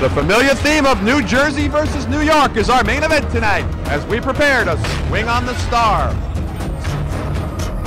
The familiar theme of New Jersey versus New York is our main event tonight as we prepare to swing on the star.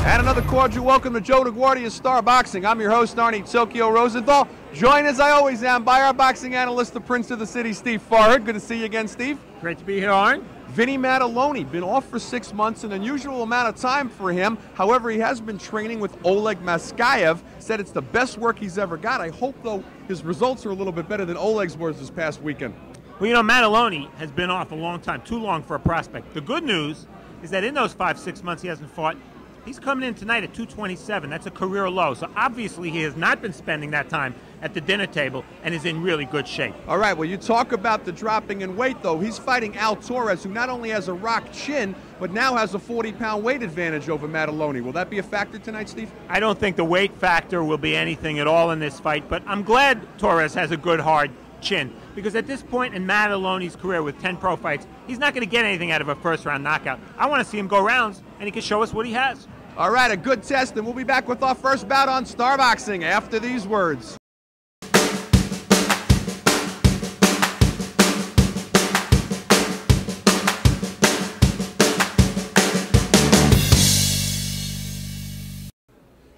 And another cordial welcome to Joe LaGuardia's Star Boxing. I'm your host, Arnie Rosenthal. Joined as I always am by our boxing analyst, the Prince of the City, Steve Farhood. Good to see you again, Steve. Great to be here, Arnie. Vinny Maddalone, been off for 6 months, an unusual amount of time for him. However, he has been training with Oleg Maskayev. Said it's the best work he's ever got. I hope, though, his results are a little bit better than Oleg's was this past weekend. Well, you know, Maddalone has been off a long time, too long for a prospect. The good news is that in those 5-6 months he hasn't fought, he's coming in tonight at 227. That's a career low. So obviously he has not been spending that time at the dinner table and is in really good shape. All right, well, you talk about the dropping in weight, though. He's fighting Torres, who not only has a rock chin, but now has a 40-pound weight advantage over Maddalone. Will that be a factor tonight, Steve? I don't think the weight factor will be anything at all in this fight, but I'm glad Torres has a good, hard chin, because at this point in Maddalone's career with 10 pro fights, he's not going to get anything out of a first-round knockout. I want to see him go rounds, and he can show us what he has. All right, a good test, and we'll be back with our first bout on Star Boxing after these words.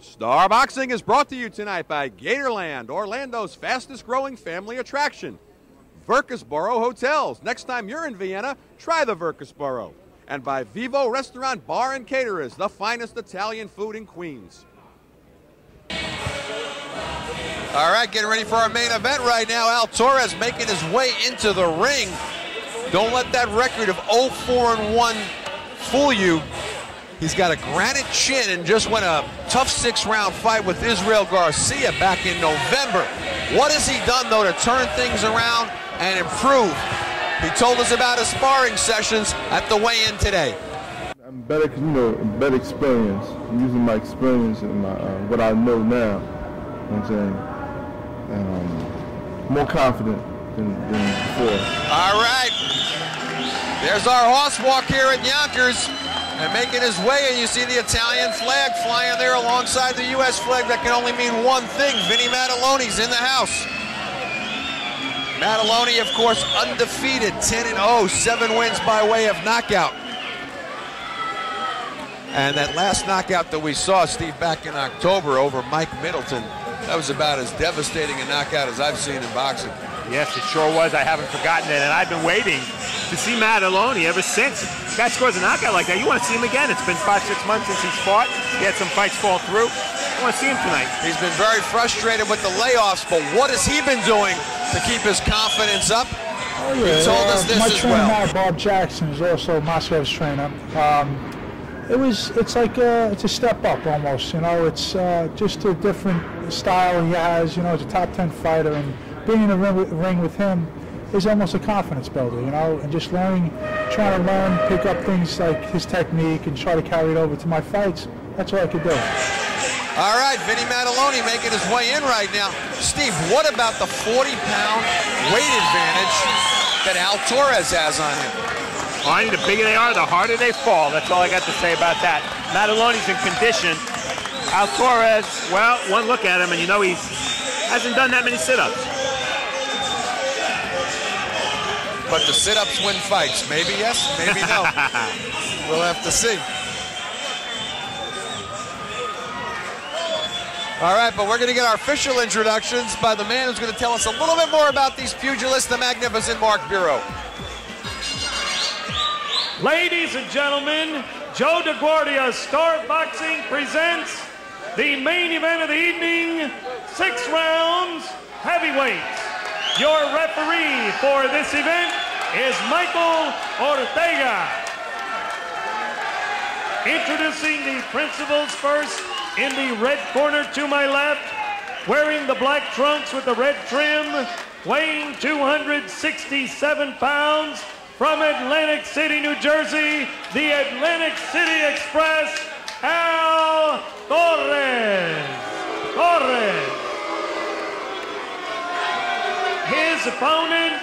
Star Boxing is brought to you tonight by Gatorland, Orlando's fastest growing family attraction. Virkusboro Hotels. Next time you're in Vienna, try the Virkusboro. And by Vivo Restaurant Bar and Caterers, the finest Italian food in Queens. All right, getting ready for our main event right now. Torres making his way into the ring. Don't let that record of 0-4-1 fool you. He's got a granite chin and just won a tough 6-round fight with Israel Garcia back in November. What has he done, though, to turn things around and improve? He told us about his sparring sessions at the weigh-in today. I'm better, better experience. I'm using my experience and what I know now. You know what I'm saying? More confident than before. All right. There's our horse walk here at Yonkers. And making his way, and you see the Italian flag flying there alongside the U.S. flag. That can only mean one thing. Vinny Maddalone's in the house. Maddalone, of course, undefeated, 10-0, 7 wins by way of knockout. And that last knockout that we saw, Steve, back in October over Mike Middleton, that was about as devastating a knockout as I've seen in boxing. Yes, it sure was. I haven't forgotten it, and I've been waiting to see Maddalone ever since. If guy scores a knockout like that, you want to see him again. It's been 5-6 months since he's fought. He had some fights fall through. I want to see him tonight. He's been very frustrated with the layoffs, but what has he been doing to keep his confidence up? Oh, yeah. He told us this as well. My trainer, Bob Jackson, is also Moskow's trainer. It's a step up almost. You know, it's just a different style he has. You know, he's a top 10 fighter, and being in the ring with him is almost a confidence builder, you know, and just trying to learn, pick up things like his technique and try to carry it over to my fights. That's all I could do. All right, Vinny Maddalone making his way in right now. Steve, what about the 40-pound weight advantage that Torres has on him? Arnie, the bigger they are, the harder they fall. That's all I got to say about that. Maddalone's in condition. Torres, well, one look at him and you know he hasn't done that many sit-ups. But the sit-ups win fights. Maybe yes, maybe no. We'll have to see. All right, but we're going to get our official introductions by the man who's going to tell us a little bit more about these pugilists, the magnificent Mark Bureau. Ladies and gentlemen, Joe LaGuardia Star Boxing presents the main event of the evening, 6 rounds, heavyweights. Your referee for this event is Michael Ortega. Introducing the principals first, in the red corner to my left, wearing the black trunks with the red trim, weighing 267 pounds, from Atlantic City, New Jersey, the Atlantic City Express, Torres. His opponent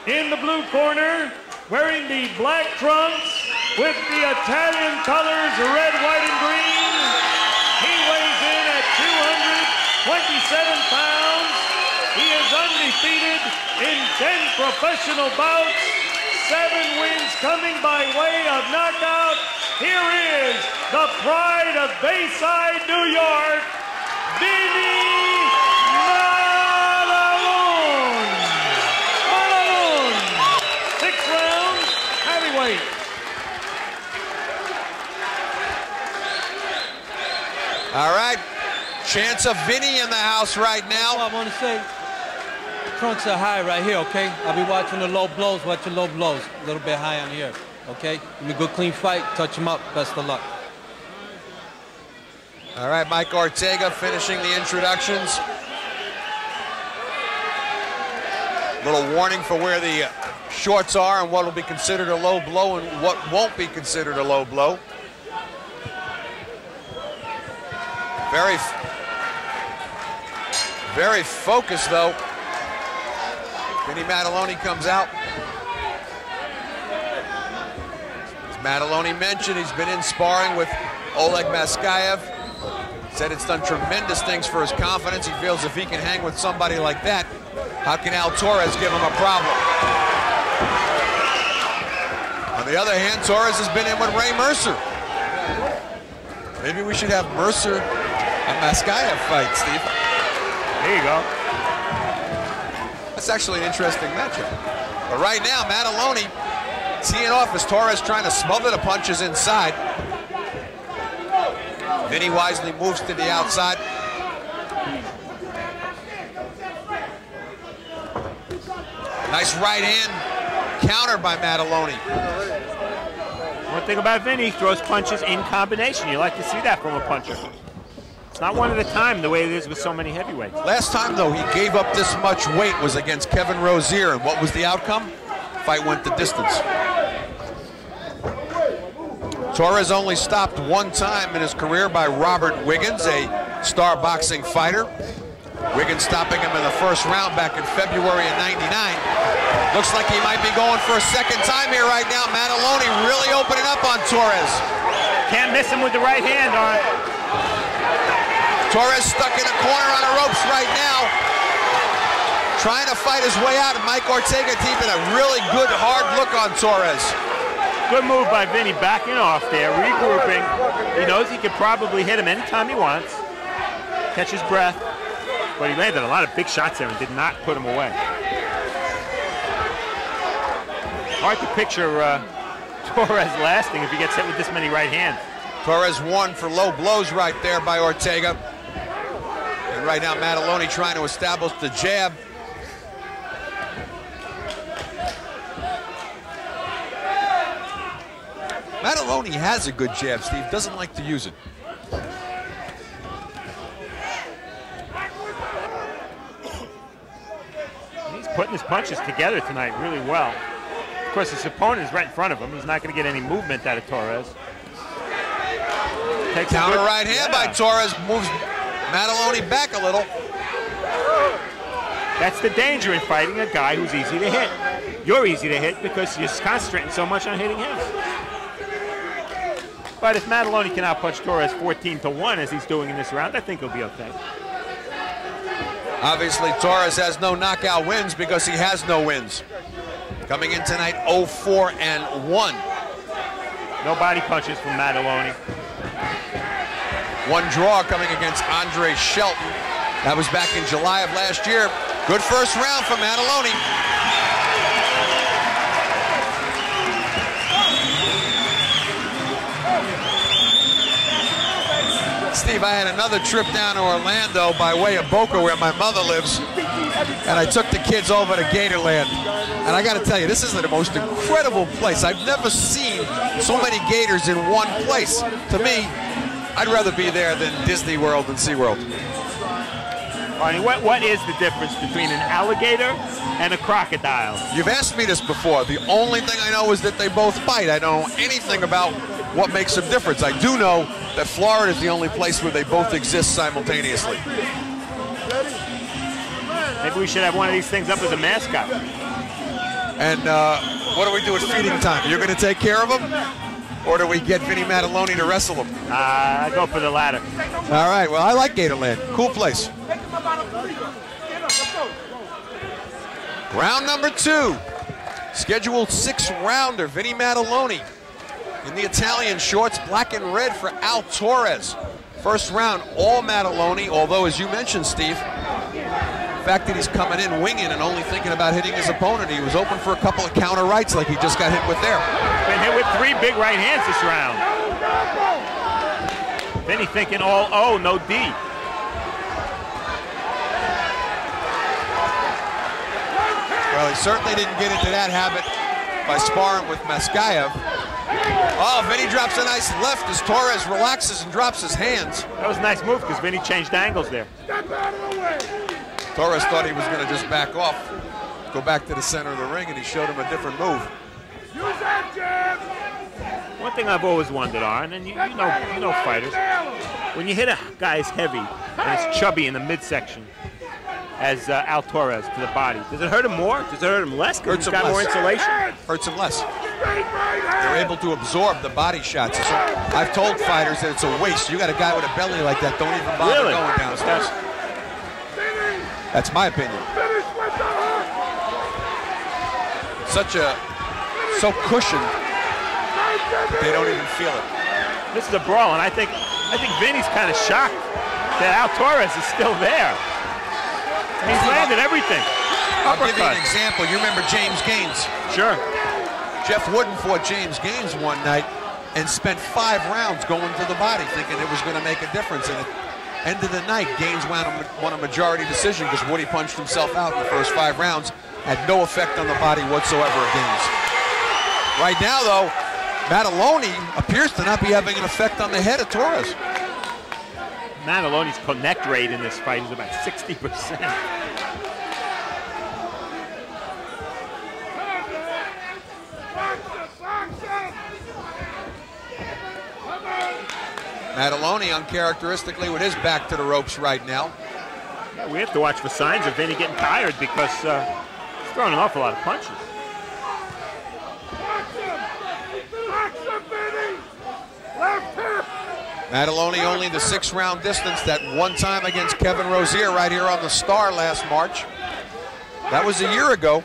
in the blue corner, wearing the black trunks with the Italian colors, red, white, and green. He weighs in at 227 pounds. He is undefeated in 10 professional bouts, 7 wins coming by way of knockout. Here is the pride of Bayside, New York, Vinny Maddalone. Maddalone, 6 rounds, heavyweight. All right, chance of Vinny in the house right now. All I want to say, trunks are high right here, okay? I'll be watching the low blows, a little bit high on here, okay? Give me a good, clean fight, touch him up, best of luck. All right, Mike Ortega finishing the introductions. Little warning for where the shorts are and what will be considered a low blow and what won't be considered a low blow. Very focused, though. Vinny Maddalone comes out. As Maddalone mentioned, he's been in sparring with Oleg Maskayev. Said it's done tremendous things for his confidence. He feels if he can hang with somebody like that, how can Al Torres give him a problem? On the other hand, Torres has been in with Ray Mercer. Maybe we should have Mercer and Maskayev fight, Steve. There you go. That's actually an interesting matchup. But right now, Maddalone teeing off as Torres trying to smother the punches inside. Vinny wisely moves to the outside. Nice right hand counter by Maddalone. One thing about Vinny, he throws punches in combination. You like to see that from a puncher. It's not one at a time the way it is with so many heavyweights. Last time, though, he gave up this much weight was against Kevin Rozier, and what was the outcome? Fight went the distance. Torres only stopped one time in his career by Robert Wiggins, a star boxing fighter. Wiggins stopping him in the first round back in February of '99. Looks like he might be going for a second time here right now. Maddalone really opening up on Torres. Can't miss him with the right hand, Arnie. Torres stuck in a corner on the ropes right now, trying to fight his way out, and Mike Ortega keeping a really good, hard look on Torres. Good move by Vinny, backing off there, regrouping. He knows he could probably hit him anytime he wants, catch his breath, but he landed a lot of big shots there and did not put him away. Hard to picture Torres lasting if he gets hit with this many right hands. Torres won for low blows right there by Ortega. And right now, Maddalone trying to establish the jab. Maddalone has a good jab, Steve. Doesn't like to use it. He's putting his punches together tonight really well. Of course, his opponent is right in front of him. He's not going to get any movement out of Torres. Takes Counter right hand by Torres, moves Maddalone back a little. That's the danger in fighting a guy who's easy to hit. You're easy to hit because you're concentrating so much on hitting him. But if Maddalone can outpunch Torres 14-1 as he's doing in this round, I think he'll be okay. Obviously, Torres has no knockout wins because he has no wins. Coming in tonight, 0-4-1. No body punches from Maddalone. One draw coming against Andre Shelton. That was back in July of last year. Good first round for Maddalone. Steve, I had another trip down to Orlando by way of Boca, where my mother lives, and I took the kids over to Gatorland. And I got to tell you, this is the most incredible place. I've never seen so many gators in one place. To me, I'd rather be there than Disney World and SeaWorld. Arnie, what is the difference between an alligator and a crocodile? You've asked me this before. The only thing I know is that they both bite. I don't know anything about what makes them different. I do know that Florida is the only place where they both exist simultaneously. Maybe we should have one of these things up as a mascot. And what do we do at feeding time? You're going to take care of them? Or do we get Vinny Maddalone to wrestle him? I go for the latter. All right, well, I like Gatorland. Cool place. Round number 2. Scheduled 6-rounder, Vinny Maddalone in the Italian shorts, black and red for Al Torres. First round, all Maddalone, although as you mentioned, Steve, the fact that he's coming in winging and only thinking about hitting his opponent, he was open for a couple of counter rights like he just got hit with there. Been hit with 3 big right hands this round. Vinny thinking all O, no D. Well, he certainly didn't get into that habit by sparring with Maskayev. Oh, Vinny drops a nice left as Torres relaxes and drops his hands. That was a nice move because Vinny changed angles there. Torres thought he was going to just back off, go back to the center of the ring, and he showed him a different move. One thing I've always wondered, Arn, and you know fighters, when you hit a guy as heavy and as chubby in the midsection as Al Torres to the body, does it hurt him more? Does it hurt him less because he's got more insulation? Hurts him less. They're able to absorb the body shots. So I've told fighters that it's a waste. You got a guy with a belly like that, don't even bother going downstairs. That's my opinion. So cushioned, they don't even feel it. This is a brawl, and I think Vinny's kind of shocked that Al Torres is still there. He's landed everything. I'll give you an example. You remember James Gaines? Sure. Jeff Wooden fought James Gaines one night and spent 5 rounds going to the body, thinking it was going to make a difference. And at the end of the night, Gaines won a majority decision because Woody punched himself out in the first 5 rounds. Had no effect on the body whatsoever of Gaines. Right now, though, Maddalone appears to not be having an effect on the head of Torres. Maddalone's connect rate in this fight is about 60%. Maddalone uncharacteristically with his back to the ropes right now. Yeah, we have to watch for signs of Vinny getting tired because he's throwing an awful lot of punches. Maddalone only the 6-round distance that one time against Kevin Rozier right here on the Star last March. That was a year ago.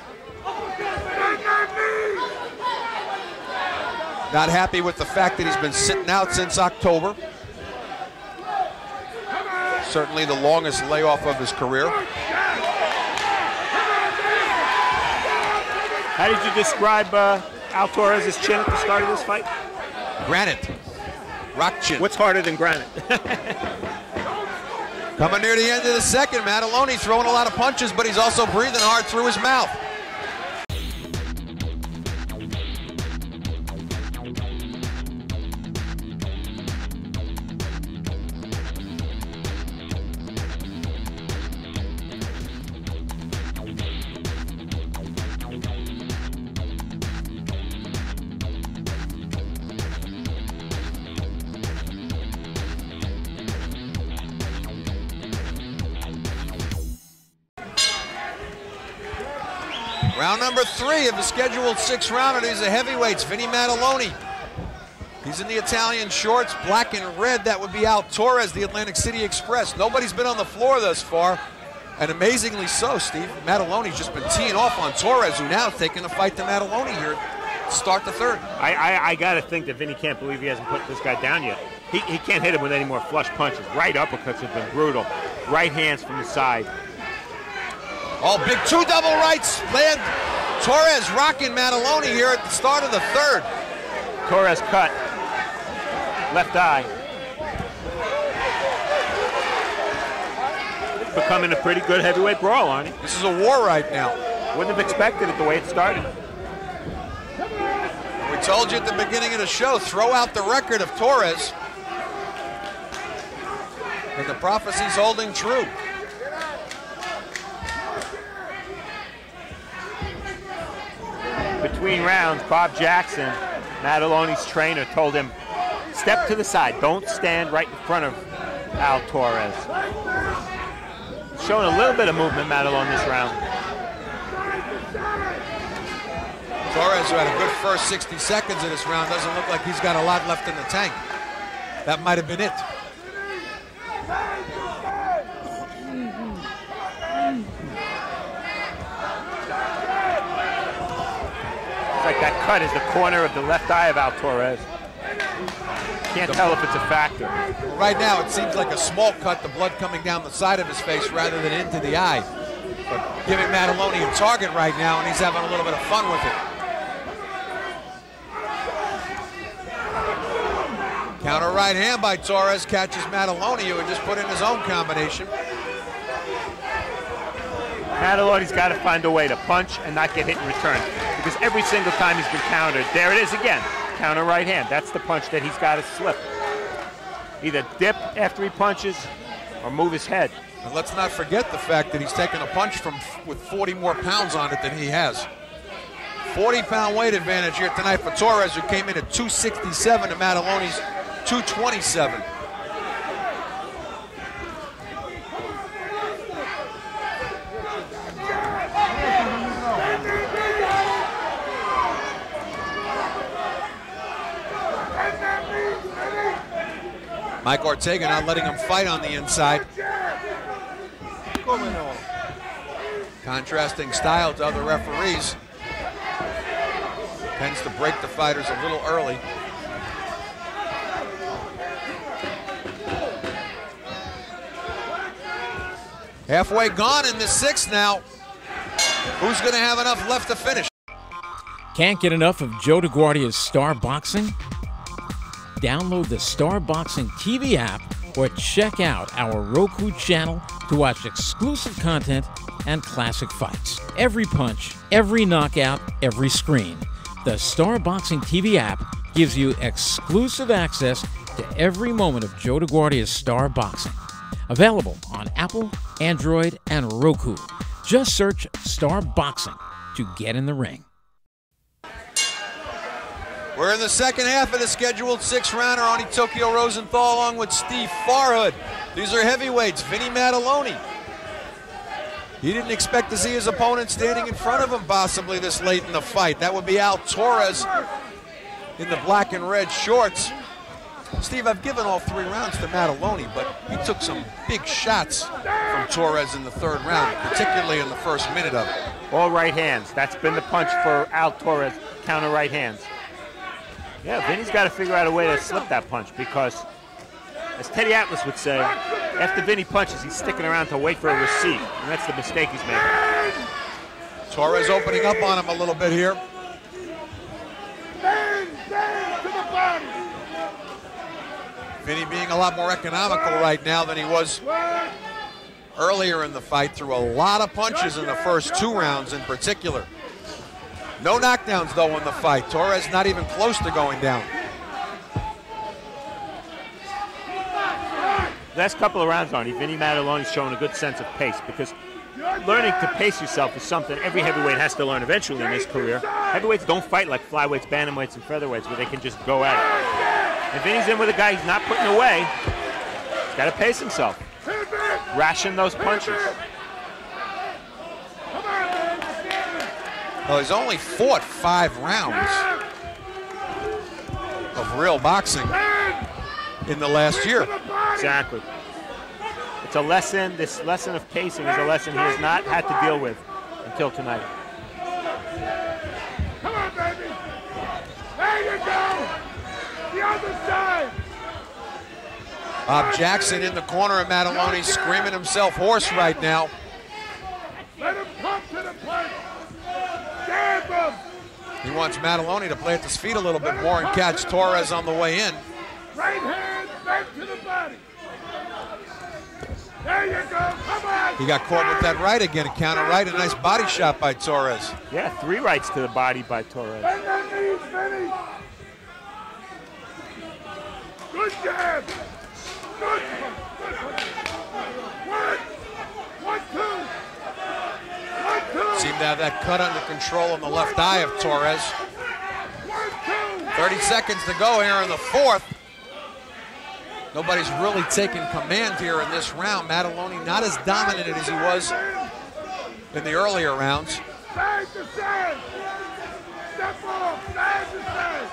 Not happy with the fact that he's been sitting out since October. Certainly the longest layoff of his career. How did you describe Al Torres' chin at the start of this fight? Granite. Rock chin. What's harder than granite? Coming near the end of the second, Maddalone throwing a lot of punches, but he's also breathing hard through his mouth. Round number 3 of the scheduled 6-rounder. These are heavyweights. Vinny Maddalone. He's in the Italian shorts, black and red. That would be Al Torres, the Atlantic City Express. Nobody's been on the floor thus far, and amazingly so, Steve. Maddalone's just been teeing off on Torres, who now taking a fight to Maddalone here to start the 3rd. I got to think that Vinny can't believe he hasn't put this guy down yet. He can't hit him with any more flush punches. Right uppercuts have been brutal. Right hands from the side. All big 2 double rights land. Torres rocking Maddalone here at the start of the 3rd. Torres cut. Left eye. It's becoming a pretty good heavyweight brawl, Arnie. This is a war right now. Wouldn't have expected it the way it started. We told you at the beginning of the show, throw out the record of Torres. And the prophecy's holding true. Between rounds, Bob Jackson, Maddalone's trainer, told him, step to the side. Don't stand right in front of Al Torres. Showing a little bit of movement, Maddalone, this round. Torres, who had a good first 60 seconds of this round, doesn't look like he's got a lot left in the tank. That might have been it. like that cut is the corner of the left eye of Al Torres. Can't tell if it's a factor. Right now, it seems like a small cut, the blood coming down the side of his face rather than into the eye. But giving Maddalone a target right now, and he's having a little bit of fun with it. Counter right hand by Torres, catches Maddalone, who had just put in his own combination. Maddalone's got to find a way to punch and not get hit in return, because every single time he's been countered, there it is again, counter right hand. That's the punch that he's got to slip. Either dip after he punches or move his head. And let's not forget the fact that he's taken a punch with 40 more pounds on it than he has. 40-pound weight advantage here tonight for Torres, who came in at 267 to Maddalone's 227. Mike Ortega not letting him fight on the inside. Contrasting style to other referees. Tends to break the fighters a little early. Halfway gone in the sixth now. Who's going to have enough left to finish? Can't get enough of Joe DeGuardia's Star Boxing? Download the Star Boxing TV app or check out our Roku channel to watch exclusive content and classic fights. Every punch, every knockout, every screen. The Star Boxing TV app gives you exclusive access to every moment of Joe DeGuardia's Star Boxing. Available on Apple, Android, and Roku. Just search Star Boxing to get in the ring. We're in the second half of the scheduled six-rounder. Arnie Tokyo Rosenthal along with Steve Farhood. These are heavyweights. Vinny Maddalone. He didn't expect to see his opponent standing in front of him possibly this late in the fight. That would be Al Torres in the black and red shorts. Steve, I've given all 3 rounds to Maddalone, but he took some big shots from Torres in the third round, particularly in the first minute of it. All right hands. That's been the punch for Al Torres, counter right hands. Yeah, Vinny's got to figure out a way to slip that punch because, as Teddy Atlas would say, after Vinny punches, he's sticking around to wait for a receipt, and that's the mistake he's making. Torres opening up on him a little bit here. Vinny being a lot more economical right now than he was earlier in the fight, threw a lot of punches in the first 2 rounds in particular. No knockdowns, though, in the fight. Torres not even close to going down. Last couple of rounds, Arnie, Vinny Maddalone's showing a good sense of pace because learning to pace yourself is something every heavyweight has to learn eventually in his career. Heavyweights don't fight like flyweights, bantamweights, and featherweights where they can just go at it. And Vinny's in with a guy he's not putting away. He's got to pace himself. Ration those punches. Well, he's only fought 5 rounds of real boxing in the last year. Exactly. It's a lesson. This lesson of pacing is a lesson he has not had to deal with until tonight. Come on, baby. There you go. The other side. Bob Jackson in the corner of Maddalone, screaming himself hoarse right now. Let him come to the plate. He wants Maddalone to plant his feet a little bit more and catch Torres on the way in. Right hand back to the body. There you go. Come on. He got caught with that right again, a counter right, a nice body shot by Torres. Yeah, 3 rights to the body by Torres. Bend that knees, Vinny. Good jab. Good. 1, 2. Seemed to have that cut under control on the left eye of Torres. 30 seconds to go here in the 4th. Nobody's really taken command here in this round. Maddalone not as dominant as he was in the earlier rounds. Side to side. Step off. Side to side.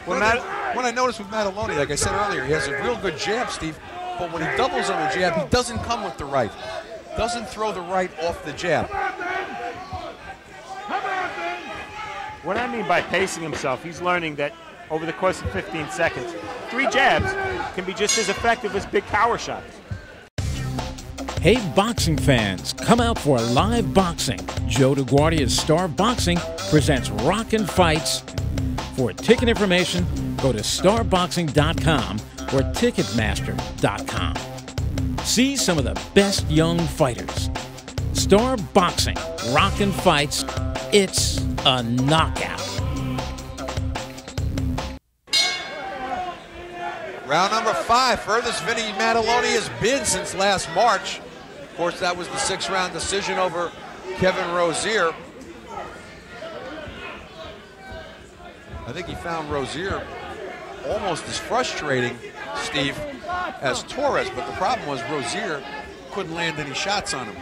What I noticed with Maddalone, like I said earlier, he has a real good jab, Steve, but when he doubles on the jab, he doesn't come with the right. Doesn't throw the right off the jab. What I mean by pacing himself, he's learning that over the course of 15 seconds, 3 jabs can be just as effective as big power shots. Hey boxing fans, come out for live boxing. Joe DeGuardia's Star Boxing presents Rockin' Fights. For ticket information, go to starboxing.com or ticketmaster.com. See some of the best young fighters. Star Boxing, Rockin' Fights, it's a knockout. Round number 5, furthest Vinny Maddalone has been since last March. Of course, that was the 6-round decision over Kevin Rozier. I think he found Rozier almost as frustrating, Steve, as Torres, but the problem was Rozier couldn't land any shots on him.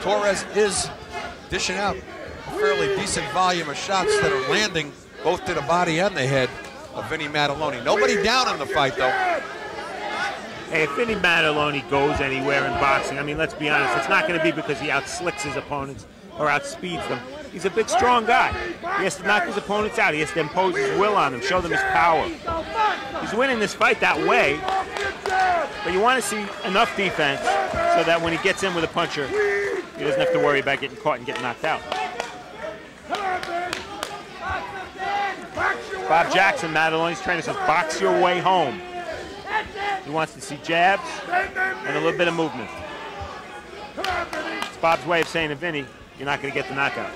Torres is dishing out a fairly decent volume of shots that are landing both to the body and the head of Vinny Maddalone. Nobody down in the fight, though. Hey, if Vinny Maddalone goes anywhere in boxing, I mean, let's be honest, it's not going to be because he outslicks his opponents or outspeeds them. He's a big, strong guy. He has to knock his opponents out. He has to impose his will on them, show them his power. He's winning this fight that way, but you want to see enough defense so that when he gets in with a puncher, he doesn't have to worry about getting caught and getting knocked out. Bob Jackson, Maddalone's trainer, says box your way home. He wants to see jabs and a little bit of movement. It's Bob's way of saying to Vinny, you're not going to get the knockout.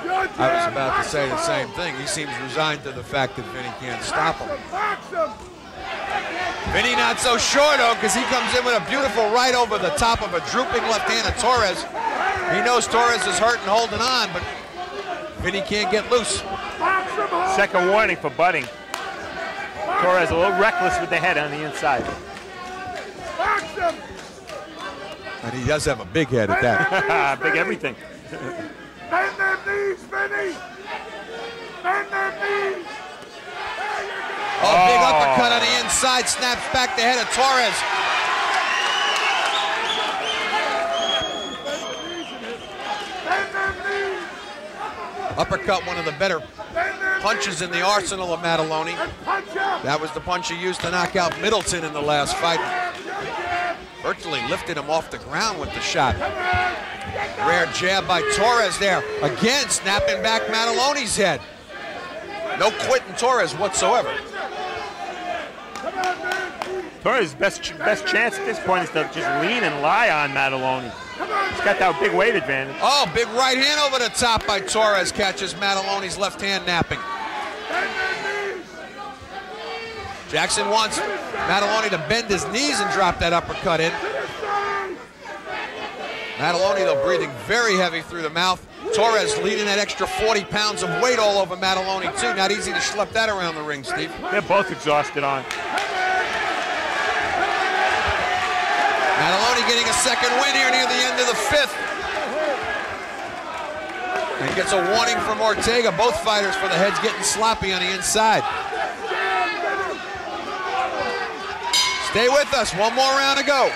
I was about to say the same thing. He seems resigned to the fact that Vinny can't stop him. Vinny not so sure, though, because he comes in with a beautiful right over the top of a drooping left hand of Torres. He knows Torres is hurt and holding on, but Vinny can't get loose. Second warning for butting. Torres a little reckless with the head on the inside. And he does have a big head at that. Big everything. Bend them knees, Vinny! Bend them knees! Oh, big uppercut on the inside, snaps back the head of Torres. Uppercut, one of the better punches in the arsenal of Maddalone. That was the punch he used to knock out Middleton in the last fight. Virtually lifted him off the ground with the shot. Rare jab by Torres there. Again, snapping back Maddalone's head. No quitting Torres whatsoever. Torres' best chance at this point is to just lean and lie on Maddalone. He's got that big weight advantage. Oh, big right hand over the top by Torres. Catches Maddalone's left hand napping. Jackson wants Maddalone to bend his knees and drop that uppercut in. Maddalone, though, breathing very heavy through the mouth. Torres leading that extra 40 pounds of weight all over Maddalone, too. Not easy to schlep that around the ring, Steve. They're both exhausted on. Maddalone getting a second win here near the end of the 5th. And gets a warning from Ortega. Both fighters for the heads getting sloppy on the inside. Stay with us. One more round to go.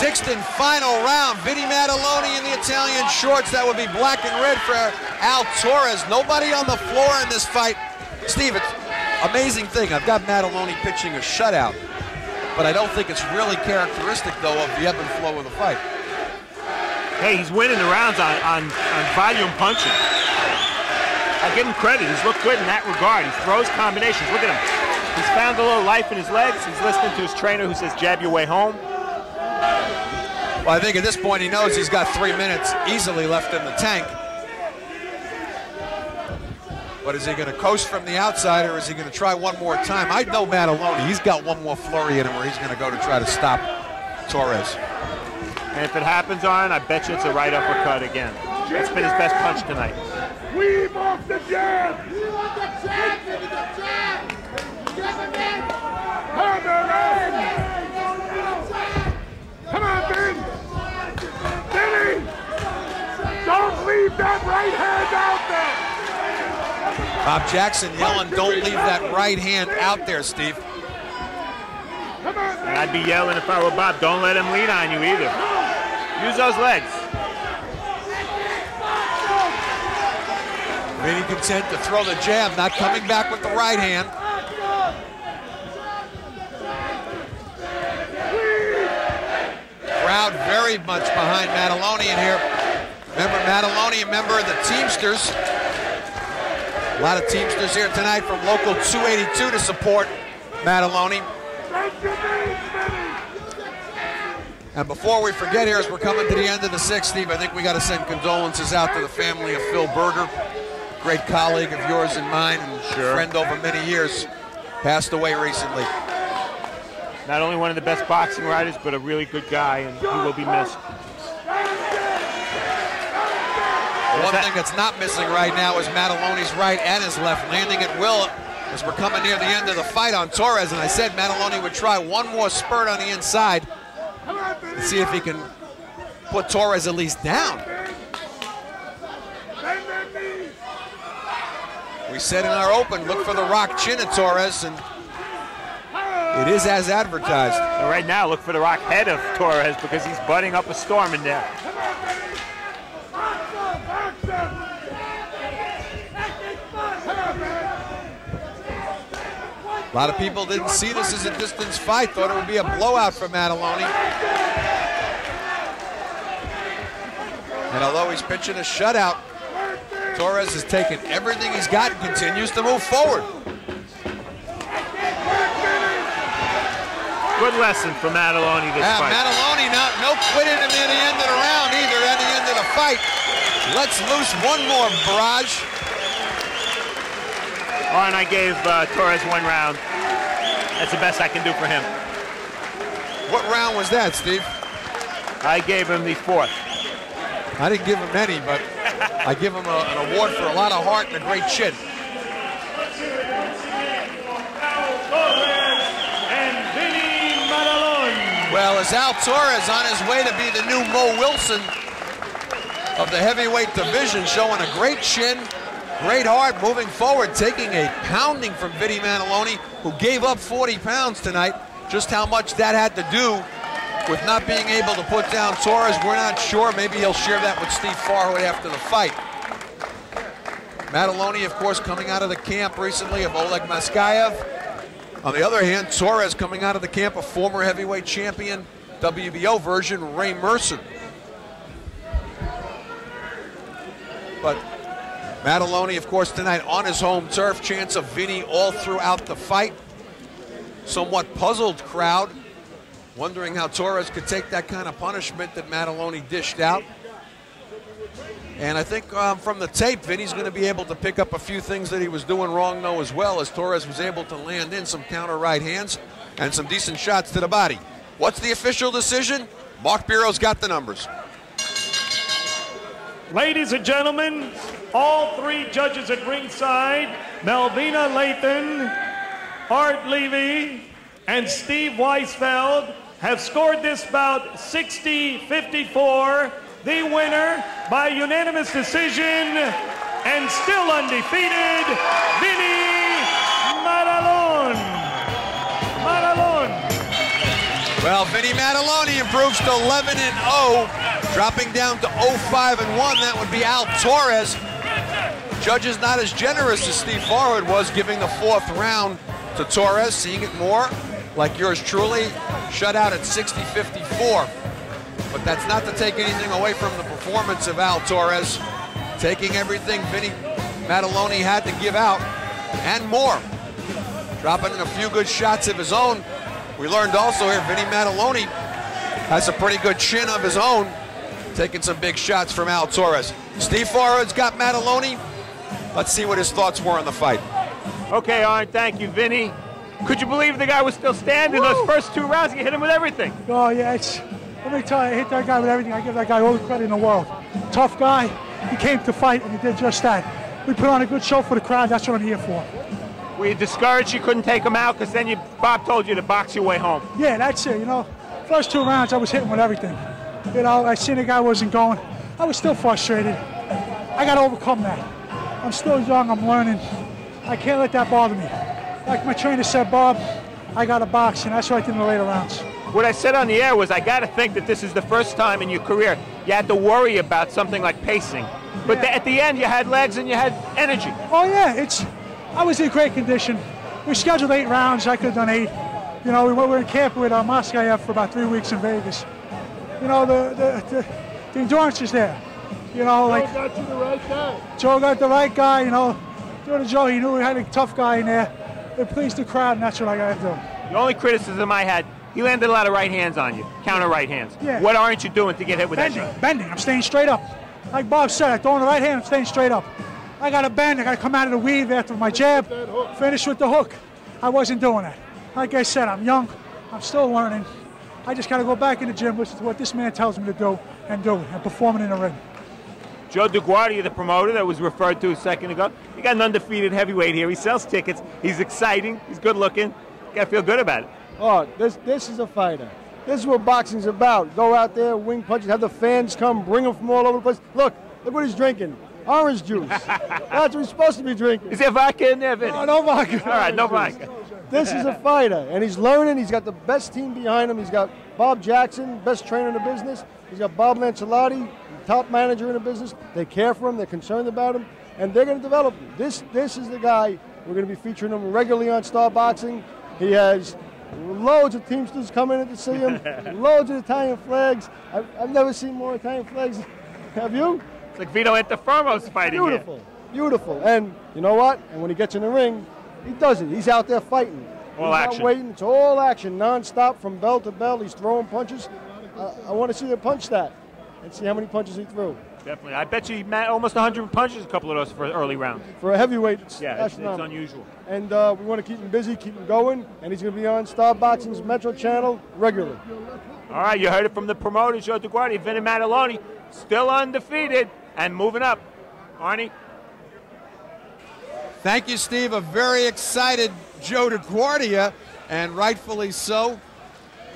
Sixth and final round. Vinny Maddalone in the Italian shorts. That would be black and red for Al Torres. Nobody on the floor in this fight. Steve, it's an amazing thing. I've got Maddalone pitching a shutout, but I don't think it's really characteristic, though, of the ebb and flow of the fight. Hey, he's winning the rounds on volume punching. I give him credit. He's looked good in that regard. He throws combinations. Look at him. He's found a little life in his legs. He's listening to his trainer who says, jab your way home. Well, I think at this point he knows he's got 3 minutes easily left in the tank. But is he going to coast from the outside, or is he going to try one more time? I know Maddalone. He's got one more flurry in him where he's going to go to try to stop Torres. And if it happens, Arn, I bet you it's a right uppercut again. That's been his best punch tonight. Weave off the jab. You want the jab, Vinny, the jab. Jab him in. Hammer in. Come on, Vin. Vinny, don't leave that right hand out there. Bob Jackson yelling, don't leave that right hand out there, Steve. Come on, Vin. I'd be yelling if I were Bob. Don't let him lead on you either. Use those legs. Vinny content to throw the jab, not coming back with the right hand. Crowd very much behind Maddalone in here. Remember Maddalone, a member of the Teamsters. A lot of Teamsters here tonight from local 282 to support Maddalone. And before we forget here, as we're coming to the end of the sixth, Steve, I think we got to send condolences out to the family of Phil Berger, great colleague of yours and mine, and friend over many years, passed away recently. Not only one of the best boxing riders, but a really good guy, and he will be missed. One thing that's not missing right now is Maddalone's right and his left, landing at will as we're coming near the end of the fight on Torres. And I said Maddalone would try one more spurt on the inside and see if he can put Torres at least down. We said in our open, look for the rock chin of Torres, and it is as advertised. And right now, look for the rock head of Torres because he's butting up a storm in there. A lot of people didn't see this as a distance fight, thought it would be a blowout for Maddalone. And although he's pitching a shutout, Torres has taken everything he's got and continues to move forward. Good lesson for Maddalone this fight. Maddalone no quitting him at the end of the round either, at the end of the fight. Let's loose one more barrage. Oh, and I gave Torres 1 round. That's the best I can do for him. What round was that, Steve? I gave him the 4th. I didn't give him any, but I give him an award for a lot of heart and a great chin. And Vinny Maddalone. Well, as Al Torres on his way to be the new Mo Wilson of the heavyweight division, showing a great chin, great heart, moving forward, taking a pounding from Vinny Maddalone, who gave up 40 pounds tonight. Just how much that had to do with not being able to put down Torres, we're not sure. Maybe he'll share that with Steve Farhood after the fight. Maddalone, of course, coming out of the camp recently of Oleg Maskayev. On the other hand, Torres coming out of the camp of former heavyweight champion, WBO version, Ray Mercer. But Maddalone, of course, tonight on his home turf, chance of Vinny all throughout the fight. Somewhat puzzled crowd, wondering how Torres could take that kind of punishment that Maddalone dished out. And I think from the tape, Vinny's going to be able to pick up a few things that he was doing wrong, though, as well, as Torres was able to land in some counter right hands and some decent shots to the body. What's the official decision? Mark Bureau's got the numbers. Ladies and gentlemen, all 3 judges at ringside, Melvina Lathan, Art Levy, and Steve Weisfeld, have scored this bout 60-54. The winner by unanimous decision and still undefeated, Vinny Maddalone. Well, Vinny Maddalone improves to 11-0, dropping down to 0-5-1. That would be Al Torres. Judges not as generous as Steve Farhood was, giving the 4th round to Torres, seeing it more like yours truly, shut out at 60-54. But that's not to take anything away from the performance of Al Torres, taking everything Vinny Maddalone had to give out and more, dropping in a few good shots of his own. We learned also here Vinny Maddalone has a pretty good chin of his own, taking some big shots from Al Torres. Steve Farhood's got Maddalone. Let's see what his thoughts were on the fight. Okay, Arn, thank you, Vinny. Could you believe the guy was still standing? Those first 2 rounds, you hit him with everything. Oh, yeah, let me tell you, I hit that guy with everything. I give that guy all the credit in the world. Tough guy. he came to fight, and he did just that. We put on a good show for the crowd. That's what I'm here for. Were you discouraged you couldn't take him out? Because then Bob told you to box your way home. Yeah, that's it. You know, first 2 rounds I was hitting with everything. You know, I seen the guy wasn't going. I was still frustrated. I got to overcome that. I'm still young. I'm learning. I can't let that bother me. Like my trainer said, Bob, I got to box, and that's what I did in the later rounds. What I said on the air was I got to think that this is the first time in your career you had to worry about something like pacing. But at the end, you had legs and you had energy. Oh, yeah. I was in great condition. We scheduled 8 rounds. I could have done 8. You know, we were in camp with Moskayev for about 3 weeks in Vegas. You know, the endurance is there. You know, like Joe got you the right guy. Joe got the right guy. You know, doing Joe, he knew we had a tough guy in there. It pleased the crowd, and that's what I got to do. The only criticism I had, he landed a lot of right hands on you, counter right hands. Yeah. What aren't you doing to get hit with that shot? Bending. I'm staying straight up. Like Bob said, I throw in the right hand, I'm staying straight up. I got to bend. I got to come out of the weave after my jab, finish with the hook. I wasn't doing that. Like I said, I'm young. I'm still learning. I just got to go back in the gym, listen to what this man tells me to do, and perform it in the ring. Joe DeGuardia, the promoter that was referred to a second ago, he got an undefeated heavyweight here. He sells tickets. He's exciting. He's good looking. You got to feel good about it. Oh, this is a fighter. This is what boxing's about. Go out there, wing punches, have the fans come, bring them from all over the place. Look what he's drinking. Orange juice. That's what he's supposed to be drinking. Is there vodka in there, Vinny? Oh, no vodka. All right, no vodka. This is a fighter, and he's learning. He's got the best team behind him. He's got Bob Jackson, best trainer in the business. He's got Bob Lancelotti, top manager in the business. They care for him. They're concerned about him, and they're going to develop him. This is the guy. We're going to be featuring him regularly on Star Boxing. He has loads of Teamsters coming in to see him, loads of Italian flags. I've never seen more Italian flags. Have you? It's like Vito Antifermo's fighting Beautiful, here. beautiful. And you know what? And when he gets in the ring, he does it. He's out there fighting. All He's action. not waiting. It's all action, non-stop from bell to bell. He's throwing punches. I want to see the punch stat and see how many punches he threw. Definitely. I bet you he met almost 100 punches, a couple of those for early rounds. For a heavyweight, it's it's astronomical. unusual. And we want to keep him busy, keep him going, and he's going to be on Star Boxing's Metro channel regularly. All right, you heard it from the promoter, Joe DeGuardia. Vinny Maddalone, still undefeated and moving up. Arnie? Thank you, Steve. A very excited Joe DeGuardia, and rightfully so.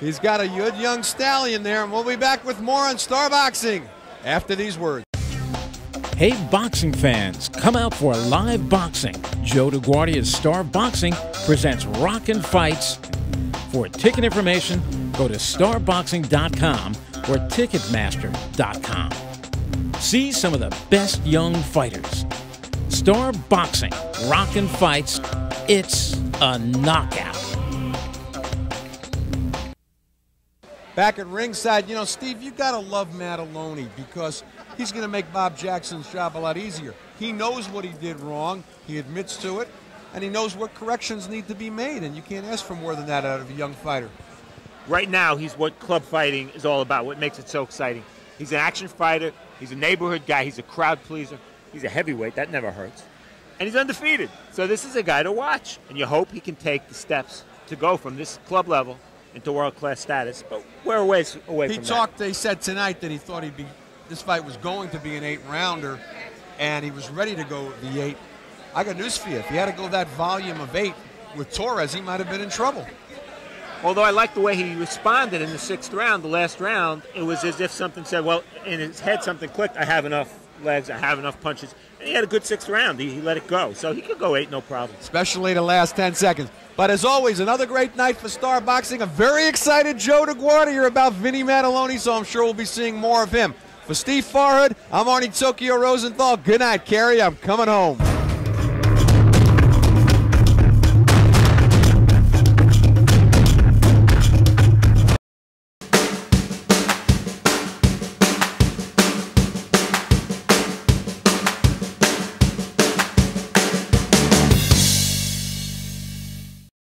He's got a good young stallion there, and we'll be back with more on Star Boxing after these words. Hey, boxing fans, come out for live boxing. Joe DeGuardia's Star Boxing presents Rockin' Fights. For ticket information, go to starboxing.com or ticketmaster.com. See some of the best young fighters. Star Boxing, Rockin' Fights, it's a knockout. Back at ringside, you know, Steve, you got to love Maddalone because he's going to make Bob Jackson's job a lot easier. He knows what he did wrong, he admits to it, and he knows what corrections need to be made, and you can't ask for more than that out of a young fighter. Right now, he's what club fighting is all about, what makes it so exciting. He's an action fighter, he's a neighborhood guy, he's a crowd pleaser, he's a heavyweight, that never hurts. And he's undefeated. So this is a guy to watch, and you hope he can take the steps to go from this club level into world-class status, but we're a ways away from that. They said tonight that he thought this fight was going to be an 8-rounder, and he was ready to go the 8. I got news for you. If he had to go that volume of 8 with Torres, he might have been in trouble. Although I like the way he responded in the 6th round, the last round, it was as if something said, well, in his head something clicked, I have enough legs, I have enough punches. And he had a good 6th round. He let it go. So he could go 8, no problem. Especially the last 10 seconds. But as always, another great night for Star Boxing. A very excited Joe DeGuardia about Vinny Maddalone, so I'm sure we'll be seeing more of him. For Steve Farhood, I'm Arnie Rosenthal. Good night, Kerry. I'm coming home.